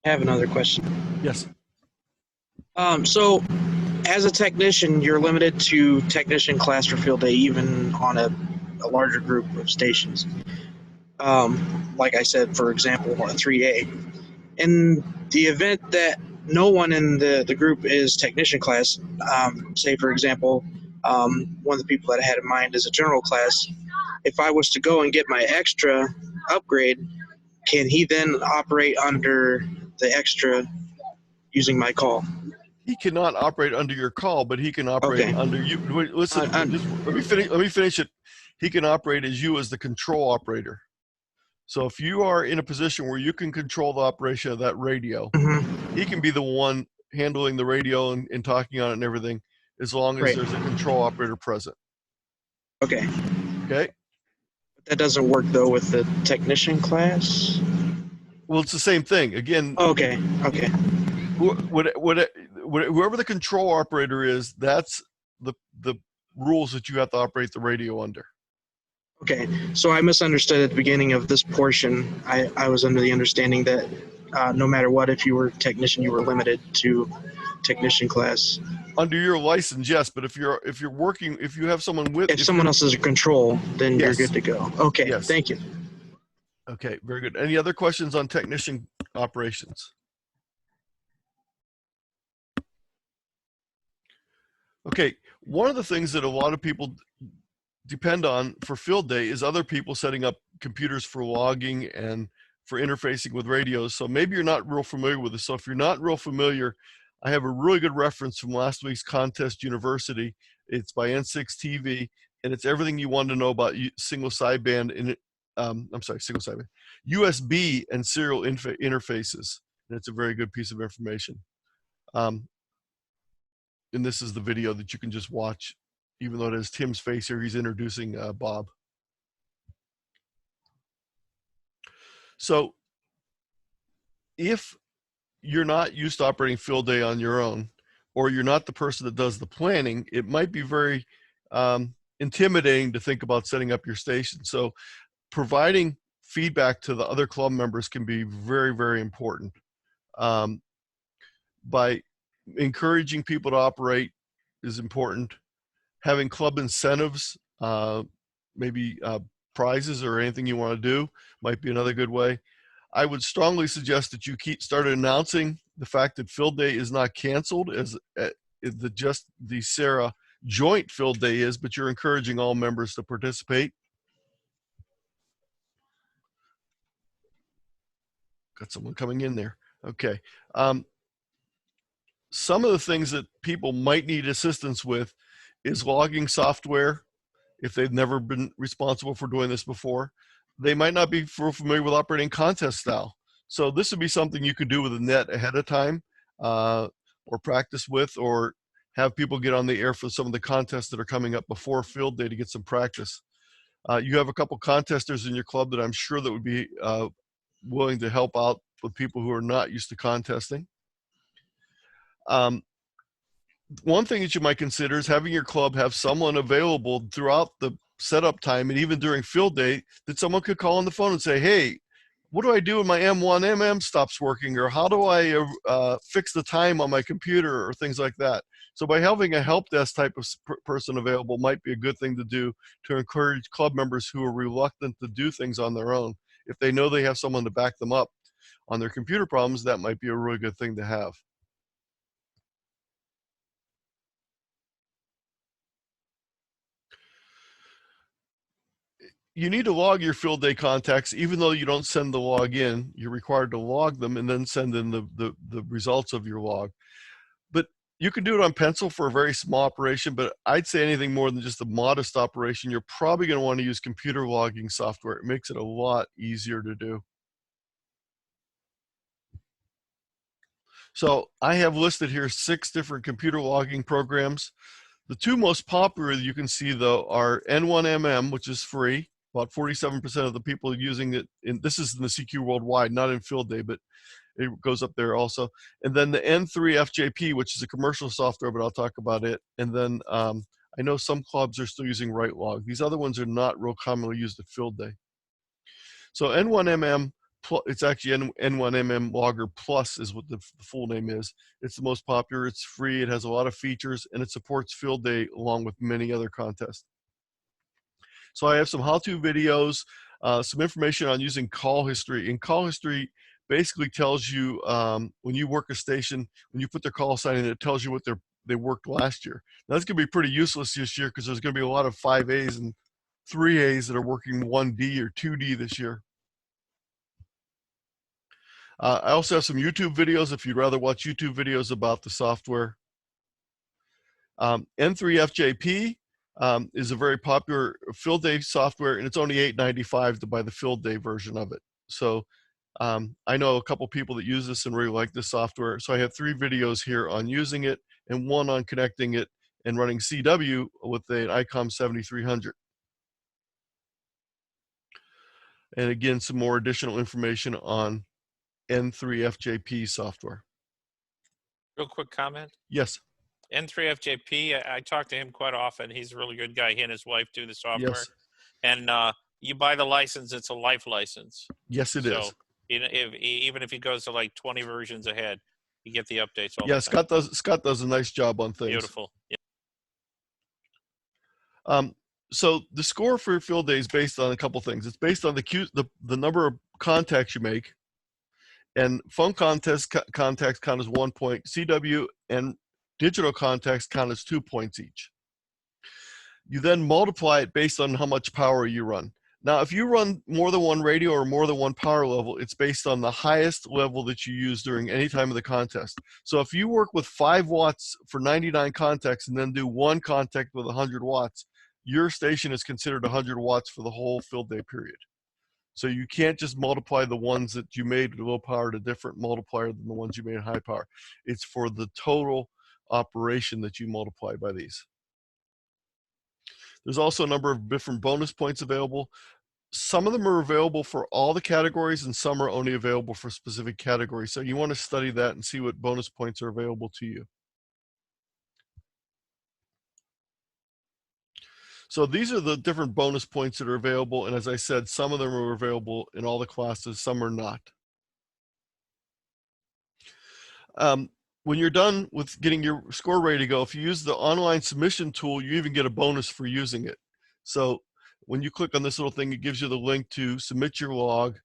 I have another question. Yes. So as a technician, you're limited to technician class for field day, even on a larger group of stations. Like I said, for example, a 3A. In the event that no one in the group is technician class, say for example, one of the people that I had in mind is a general class, if I was to go and get my extra upgrade, can he then operate under the extra using my call? He cannot operate under your call, but he can operate under you. Wait, listen, let me finish it. He can operate as you as the control operator. So if you are in a position where you can control the operation of that radio, Mm-hmm. he can be the one handling the radio and talking on it and everything, as long as Right. there's a control operator present. Okay. Okay. That doesn't work though with the technician class. Well, it's the same thing. Again, Okay. Okay. whoever the control operator is, that's the rules that you have to operate the radio under. Okay. So I misunderstood at the beginning of this portion. I was under the understanding that no matter what, if you were technician, you were limited to technician class. Under your license, yes, but if you're working, if you have someone with, If someone else is a control, then Yes. you're good to go. Okay. Yes. Thank you. Okay, very good. Any other questions on technician operations? Okay, one of the things that a lot of people depend on for field day is other people setting up computers for logging and for interfacing with radios. So maybe you're not real familiar with this. So if you're not real familiar, I have a really good reference from last week's Contest University. It's by N6 TV, and it's everything you want to know about single sideband single sideband, USB and serial interfaces. And it's a very good piece of information. And this is the video that you can just watch, even though it has Tim's face here. He's introducing Bob. So if you're not used to operating field day on your own, or you're not the person that does the planning, it might be very intimidating to think about setting up your station. So providing feedback to the other club members can be very, very important. By encouraging people to operate is important. Having club incentives, maybe prizes or anything you want to do might be another good way. I would strongly suggest that you started announcing the fact that field day is not canceled, as just the SARA joint field day is, but you're encouraging all members to participate. Got someone coming in there. Okay. Some of the things that people might need assistance with is logging software. If they've never been responsible for doing this before, they might not be familiar with operating contest style. So this would be something you could do with a net ahead of time, or practice with, or have people get on the air for some of the contests that are coming up before field day to get some practice. You have a couple contesters in your club that I'm sure that would be willing to help out with people who are not used to contesting. One thing that you might consider is having your club have someone available throughout the setup time and even during field day that someone could call on the phone and say, hey, what do I do when my M1 stops working? Or how do I fix the time on my computer, or things like that? So by having a help desk type of person available might be a good thing to do to encourage club members who are reluctant to do things on their own. If they know they have someone to back them up on their computer problems, that might be a really good thing to have. You need to log your field day contacts. Even though you don't send the log in, you're required to log them and then send in the results of your log. But you can do it on pencil for a very small operation, but I'd say anything more than just a modest operation, you're probably going to want to use computer logging software. It makes it a lot easier to do. So I have listed here 6 different computer logging programs. The 2 most popular you can see, though, are N1MM, which is free. About 47% of the people using it, this is in the CQ worldwide, not in field day, but it goes up there also. And then the N3FJP, which is a commercial software, but I'll talk about it. And then I know some clubs are still using WriteLog. These other ones are not real commonly used at field day. So N1MM, it's actually N1MM Logger Plus is what the full name is. It's the most popular. It's free. It has a lot of features, and it supports field day along with many other contests. So I have some how-to videos, some information on using call history. And call history basically tells you when you work a station, when you put their call sign in, it tells you what they worked last year. Now, that's going to be pretty useless this year because there's going to be a lot of 5As and 3As that are working 1D or 2D this year. I also have some YouTube videos if you'd rather watch YouTube videos about the software. N3FJP is a very popular field day software, and it's only $8.95 to buy the field day version of it. So I know a couple people that use this and really like this software. So I have 3 videos here on using it and 1 on connecting it and running CW with an ICOM 7300. And again, some more additional information on N3FJP software. Real quick comment. Yes. N3FJP, I talk to him quite often. He's a really good guy. He and his wife do the software. Yes. And you buy the license, it's a life license. Yes, it is. Even if he goes to like 20 versions ahead, you get the updates all Yeah, the time. Scott does a nice job on things. Beautiful. Yeah. So the score for your field day is based on a couple things. It's based on the number of contacts you make, and phone contacts count as 1 point. CW and digital contacts count as 2 points each. You then multiply it based on how much power you run. Now, if you run more than 1 radio or more than 1 power level, it's based on the highest level that you use during any time of the contest. So if you work with 5 watts for 99 contacts and then do 1 contact with 100 watts, your station is considered 100 watts for the whole field day period. So you can't just multiply the ones that you made at low power to different multiplier than the ones you made at high power. It's for the total operation that you multiply by these. There's also a number of different bonus points available. Some of them are available for all the categories and some are only available for specific categories. So you want to study that and see what bonus points are available to you. So these are the different bonus points that are available. And as I said, some of them are available in all the classes, some are not. When you're done with getting your score ready to go, if you use the online submission tool, you even get a bonus for using it. So when you click on this little thing, it gives you the link to submit your log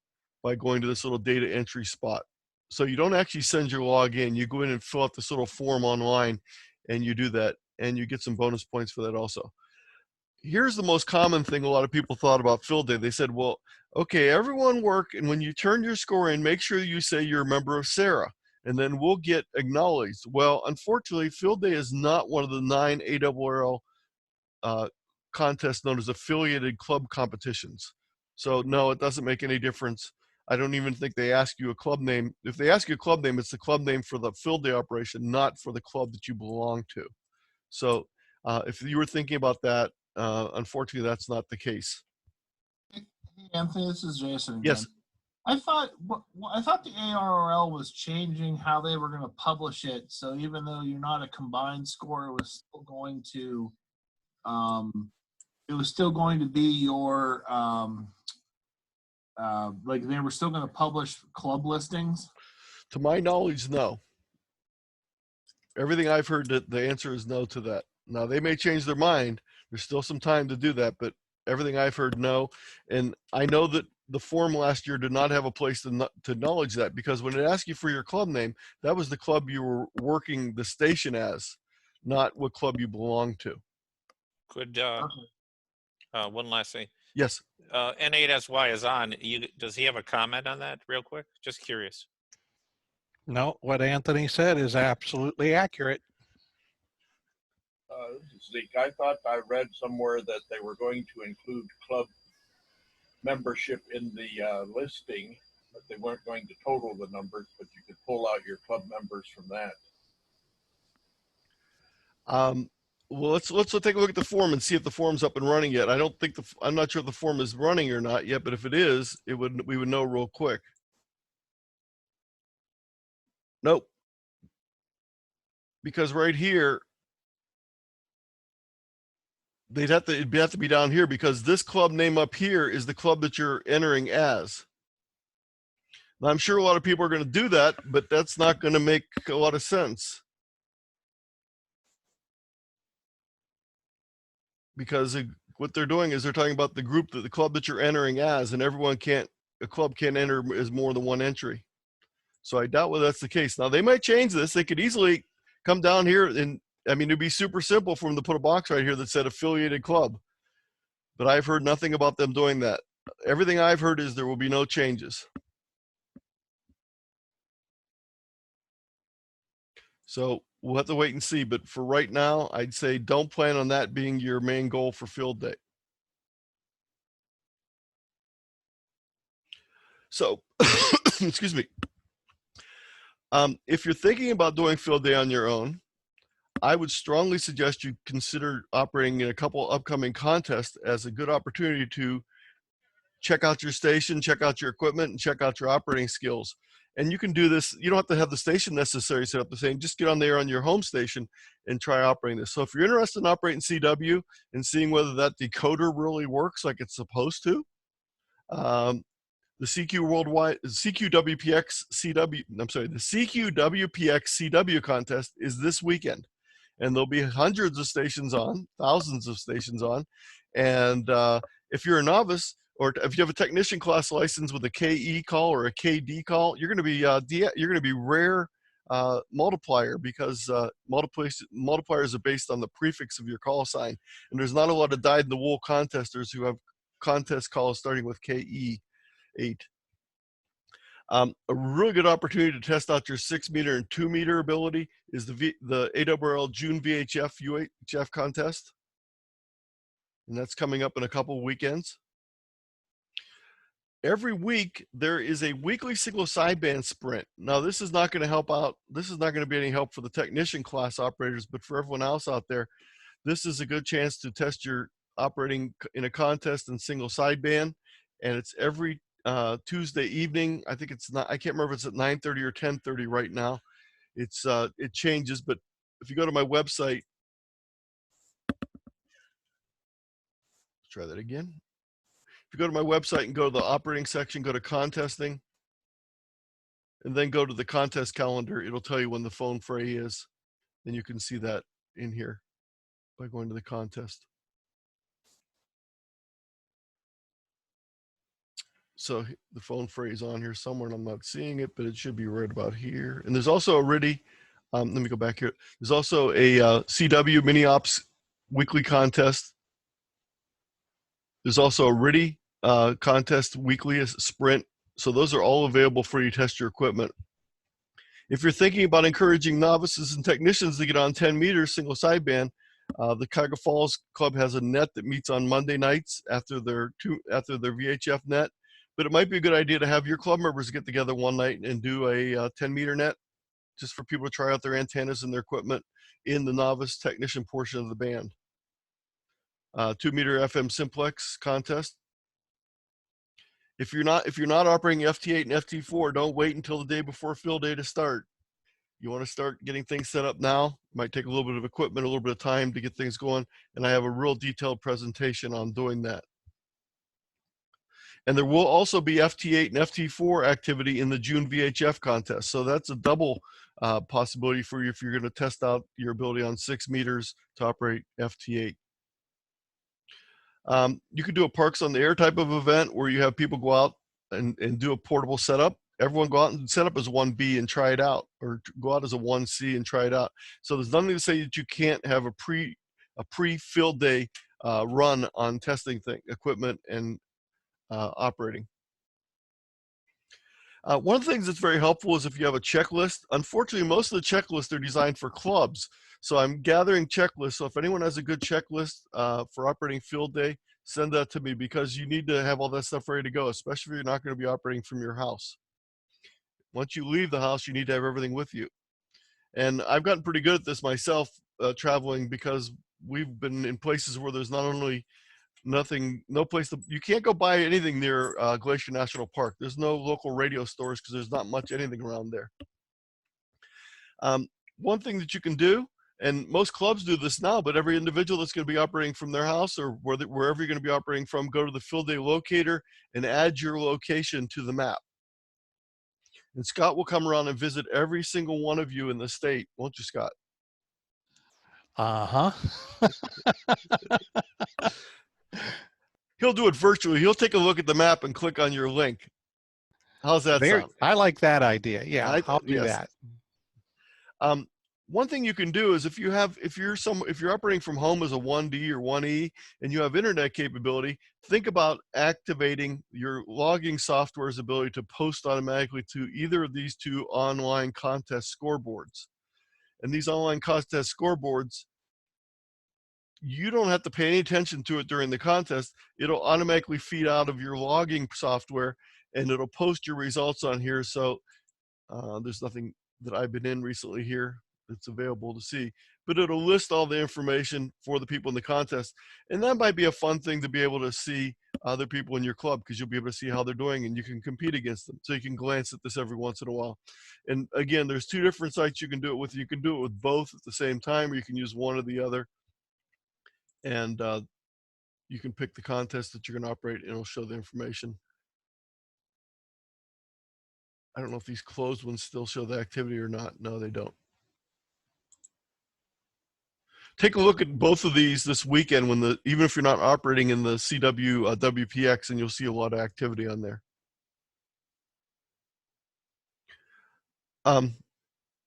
by going to this little data entry spot. So you don't actually send your log in. You go in and fill out this little form online and you do that, and you get some bonus points for that also. Here's the most common thing a lot of people thought about field day. They said, well, okay, everyone work, and when you turn your score in, make sure you say you're a member of SARA, and then we'll get acknowledged. Well, unfortunately, field day is not one of the 9 ARRL contests known as affiliated club competitions. So no, it doesn't make any difference. I don't even think they ask you a club name. If they ask you a club name, it's the club name for the field day operation, not for the club that you belong to. So if you were thinking about that, unfortunately, that's not the case. Hey, Anthony, this is Jason again. Yes. I thought the ARRL was changing how they were going to publish it. So even though you're not a combined score, it was still going to be your like they were still going to publish club listings. To my knowledge, no. Everything I've heard, that the answer is no to that. Now, they may change their mind. There's still some time to do that, but everything I've heard, no. And I know that the form last year did not have a place to acknowledge that, because when it asked you for your club name, that was the club you were working the station as, not what club you belong to. Could one last thing. Yes. N8SY is on. Does he have a comment on that real quick? Just curious. No, what Anthony said is absolutely accurate. This is Zeke. I thought I read somewhere that they were going to include club membership in the listing, but they weren't going to total the numbers, but you could pull out your club members from that. Well, let's take a look at the form and see if the form's up and running yet. I'm not sure if the form is running or not yet, but if it is, we would know real quick. Nope. Because right here, it'd have to be down here, because this club name up here is the club that you're entering as. Now, I'm sure a lot of people are going to do that, but that's not going to make a lot of sense. Because what they're doing is they're talking about the group, the club that you're entering as, and a club can't enter as more than one entry. So I doubt whether that's the case. Now, they might change this. They could easily come down here and, I mean, it'd be super simple for them to put a box right here that said affiliated club. But I've heard nothing about them doing that. Everything I've heard is there will be no changes. So we'll have to wait and see. But for right now, I'd say don't plan on that being your main goal for field day. So, excuse me. If you're thinking about doing field day on your own, I would strongly suggest you consider operating in a couple upcoming contests as a good opportunity to check out your station, check out your equipment, and check out your operating skills. And you can do this, you don't have to have the station necessarily set up the same, just get on there on your home station and try operating this. So if you're interested in operating CW and seeing whether that decoder really works like it's supposed to, the CQ Worldwide, CQWPX CW, I'm sorry, the CQWPX CW contest is this weekend. And there'll be hundreds of stations on, thousands of stations on. And if you're a novice, or if you have a technician class license with a KE call or a KD call, you're going to be rare multiplier, because multipliers are based on the prefix of your call sign. And there's not a lot of dyed-in-the-wool contesters who have contest calls starting with KE 8. A really good opportunity to test out your 6-meter and 2-meter ability is the AWRL June VHF UHF contest. And that's coming up in a couple of weekends. Every week, there is a weekly single sideband sprint. Now, this is not going to help out. This is not going to be any help for the technician class operators, but for everyone else out there, this is a good chance to test your operating in a contest in single sideband. And it's every Tuesday evening. I think it's not, I can't remember if it's at 9:30 or 10:30 right now. It's it changes, but if you go to my website, let's try that again. If you go to my website and go to the operating section, go to contesting, and then go to the contest calendar, it'll tell you when the phone fray is, and you can see that in here by going to the contest. So the phone fray is on here somewhere, and I'm not seeing it, but it should be right about here. And there's also a RIDI. Let me go back here. There's also a CW mini ops weekly contest. There's also a RIDI contest weekly, a sprint. So those are all available for you to test your equipment. If you're thinking about encouraging novices and technicians to get on 10 meters single sideband, the Cuyahoga Falls Club has a net that meets on Monday nights after their VHF net. But it might be a good idea to have your club members get together one night and do a 10-meter net, just for people to try out their antennas and their equipment in the novice technician portion of the band. 2-meter FM simplex contest. If you're not operating FT8 and FT4, don't wait until the day before field day to start. You want to start getting things set up now. It might take a little bit of equipment, a little bit of time to get things going, and I have a real detailed presentation on doing that. And there will also be FT8 and FT4 activity in the June VHF contest. So that's a double possibility for you if you're going to test out your ability on 6 meters to operate FT8. You could do a Parks on the Air type of event where you have people go out and do a portable setup. Everyone go out and set up as 1B and try it out, or go out as a 1C and try it out. So there's nothing to say that you can't have a pre-field day run on testing equipment and operating. One of the things that's very helpful is if you have a checklist. Unfortunately, most of the checklists are designed for clubs. So I'm gathering checklists. So if anyone has a good checklist for operating field day, send that to me, because you need to have all that stuff ready to go, especially if you're not going to be operating from your house. Once you leave the house, you need to have everything with you. And I've gotten pretty good at this myself, traveling, because we've been in places where there's not only no place you can't go buy anything near Glacier National Park. There's no local radio stores because there's not much anything around there. One thing that you can do, and most clubs do this now, but every individual that's going to be operating from their house or wherever you're going to be operating from, go to the field day locator and add your location to the map. And Scott will come around and visit every single one of you in the state, won't you, Scott? Uh-huh. He'll do it virtually. He'll take a look at the map and click on your link. How's that sound? I like that idea. Yeah, I'll do that. One thing you can do is if you're operating from home as a 1D or 1E and you have internet capability, think about activating your logging software's ability to post automatically to either of these two online contest scoreboards. And these online contest scoreboards, you don't have to pay any attention to it during the contest. It'll automatically feed out of your logging software, and it'll post your results on here. So there's nothing that I've been in recently here that's available to see, but it'll list all the information for the people in the contest. And that might be a fun thing to be able to see other people in your club, because you'll be able to see how they're doing and you can compete against them. So you can glance at this every once in a while. And again, there's 2 different sites you can do it with. You can do it with both at the same time, or you can use one or the other. And you can pick the contest that you're going to operate, and it'll show the information. I don't know if these closed ones still show the activity or not. No, they don't. Take a look at both of these this weekend, even if you're not operating in the CW WPX, and you'll see a lot of activity on there.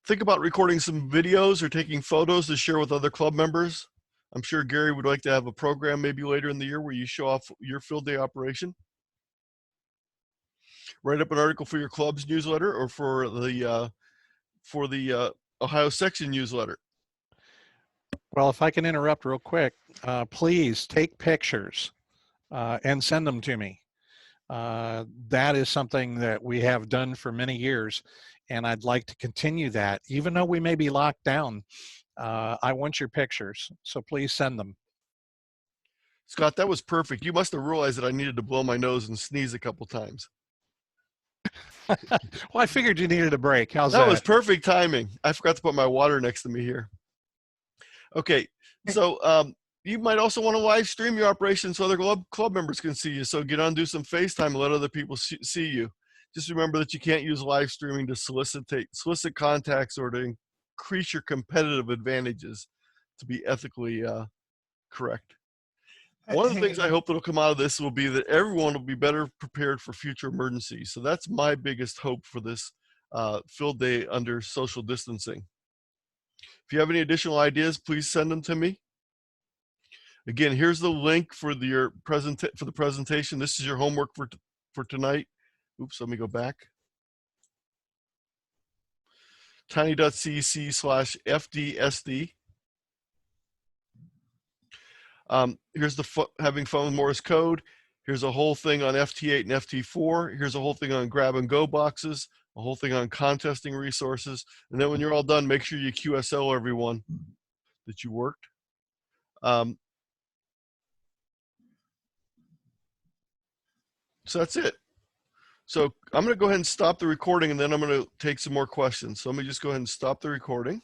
Think about recording some videos or taking photos to share with other club members. I'm sure Gary would like to have a program maybe later in the year where you show off your field day operation. Write up an article for your club's newsletter or for the Ohio section newsletter. Well, if I can interrupt real quick, please take pictures and send them to me. That is something that we have done for many years, and I'd like to continue that. Even though we may be locked down, I want your pictures, so please send them. Scott, that was perfect. You must have realized that I needed to blow my nose and sneeze a couple times. Well, I figured you needed a break. How's that? That was perfect timing. I forgot to put my water next to me here. Okay, so you might also want to live stream your operation so other club members can see you. So get on, do some FaceTime, and let other people see you. Just remember that you can't use live streaming to solicit contacts or to increase your competitive advantages, to be ethically correct. One of the things I hope that'll come out of this will be that everyone will be better prepared for future emergencies. So that's my biggest hope for this field day under social distancing. If you have any additional ideas, please send them to me. Again, here's the link for the presentation. This is your homework for tonight. Oops, let me go back. tiny.cc/FDSD. Here's the having fun with Morse code. Here's a whole thing on FT8 and FT4. Here's a whole thing on grab and go boxes, a whole thing on contesting resources. And then when you're all done, make sure you QSL everyone that you worked. So that's it. So I'm going to go ahead and stop the recording, and then I'm going to take some more questions. So let me just go ahead and stop the recording.